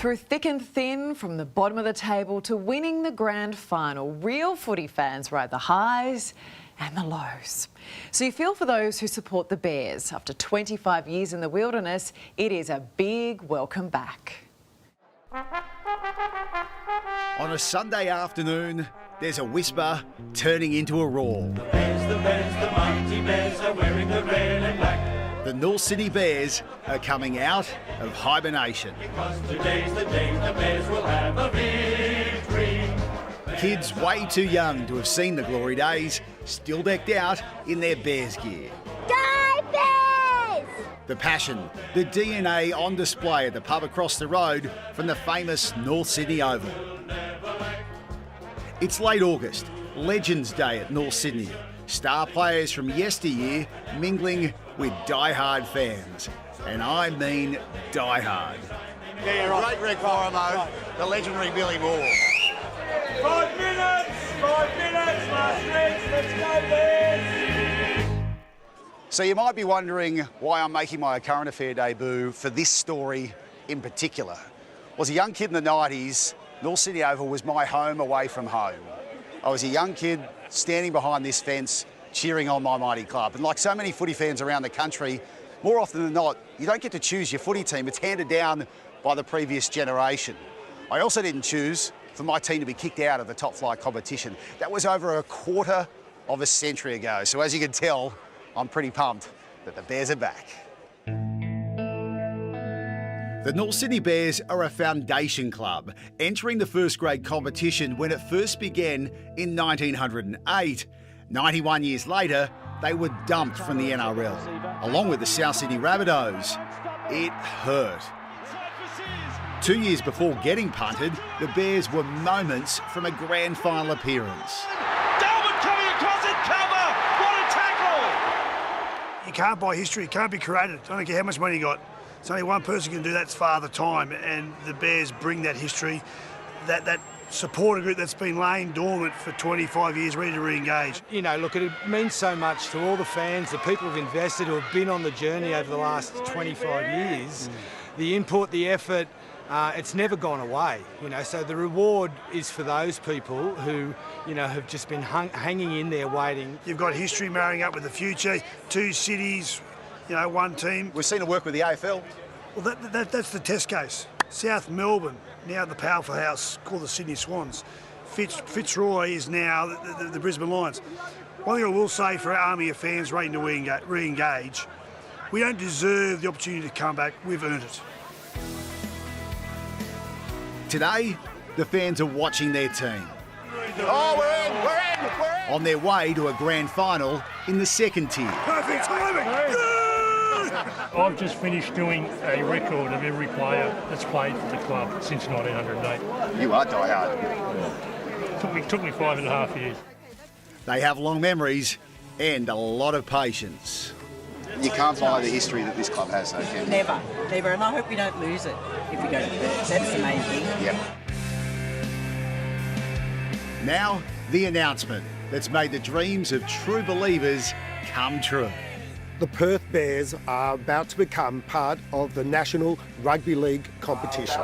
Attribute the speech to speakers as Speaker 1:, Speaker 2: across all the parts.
Speaker 1: Through thick and thin, from the bottom of the table to winning the grand final, real footy fans ride the highs and the lows. So you feel for those who support the Bears. After 25 years in the wilderness, it is a big welcome back.
Speaker 2: On a Sunday afternoon, there's a whisper turning into a roar.
Speaker 3: The Bears, the mighty Bears are wearing the red and black.
Speaker 2: The North Sydney Bears are coming out of hibernation.
Speaker 3: Because today's the day the Bears will have a victory.
Speaker 2: Kids way too young to have seen the glory days, still decked out in their Bears gear.
Speaker 4: Go Bears!
Speaker 2: The passion, the DNA on display at the pub across the road from the famous North Sydney Oval. It's late August, Legends Day at North Sydney. Star players from yesteryear mingling with die-hard fans. And I mean die-hard.
Speaker 5: Yeah, right. Great Rick Morimo, the legendary Billy Moore.
Speaker 3: 5 minutes, last minute, let's go Bears!
Speaker 5: So you might be wondering why I'm making my current affair debut for this story in particular. Was a young kid in the 90s, North Sydney Oval was my home away from home. I was a young kid standing behind this fence, cheering on my mighty club. And like so many footy fans around the country, more often than not, you don't get to choose your footy team. It's handed down by the previous generation. I also didn't choose for my team to be kicked out of the top flight competition. That was over a quarter of a century ago. So as you can tell, I'm pretty pumped that the Bears are back.
Speaker 2: The North Sydney Bears are a foundation club, entering the first grade competition when it first began in 1908. 91 years later, they were dumped from the NRL, along with the South Sydney Rabbitohs. It hurt. 2 years before getting punted, the Bears were moments from a grand final appearance.
Speaker 3: Darwin coming across in cover! What a tackle!
Speaker 6: You can't buy history, it can't be created. I don't care how much money you got. It's only one person can do that, it's Father Time, and the Bears bring that history, that supporter group that's been laying dormant for 25 years, ready to re-engage.
Speaker 7: You know, look, it means so much to all the fans, the people who've invested, who have been on the journey over the last 25 years. The input, the effort, it's never gone away, you know, so the reward is for those people who, you know, have just been hanging in there waiting.
Speaker 6: You've got history marrying up with the future, two cities, you know, one team.
Speaker 5: We've seen it work with the AFL.
Speaker 6: Well, that's the test case. South Melbourne, now the powerful house called the Sydney Swans. Fitzroy is now the Brisbane Lions. One thing I will say for our army of fans waiting to re-engage, we don't deserve the opportunity to come back, we've earned it.
Speaker 2: Today, the fans are watching their team.
Speaker 5: Oh, we're in!
Speaker 2: On their way to a grand final in the second tier.
Speaker 6: Perfect timing!
Speaker 8: I've just finished doing a record of every player that's played for the club since 1908.
Speaker 5: You are die-hard.
Speaker 8: Took me 5.5 years.
Speaker 2: They have long memories and a lot of patience.
Speaker 5: You can't buy the history that this club has, though, can you?
Speaker 9: Never, and I hope we don't lose it if we go to the Bears. That's the main thing.
Speaker 5: Yep.
Speaker 2: Now, the announcement that's made the dreams of true believers come true.
Speaker 10: The Perth Bears are about to become part of the National Rugby League competition.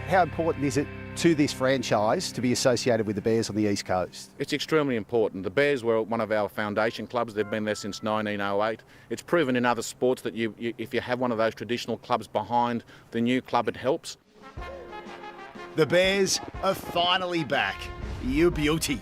Speaker 5: How important is it to this franchise to be associated with the Bears on the East Coast?
Speaker 11: It's extremely important. The Bears were one of our foundation clubs. They've been there since 1908. It's proven in other sports that if you have one of those traditional clubs behind the new club, it helps.
Speaker 2: The Bears are finally back. You beauty.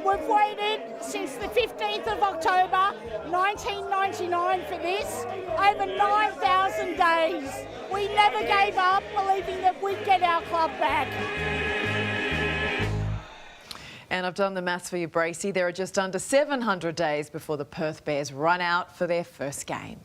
Speaker 4: We've waited since the 15th of October 1999 for this, over 9,000 days. We never gave up, believing that we'd get our club back.
Speaker 1: And I've done the maths for you, Bracey. There are just under 700 days before the Perth Bears run out for their first game.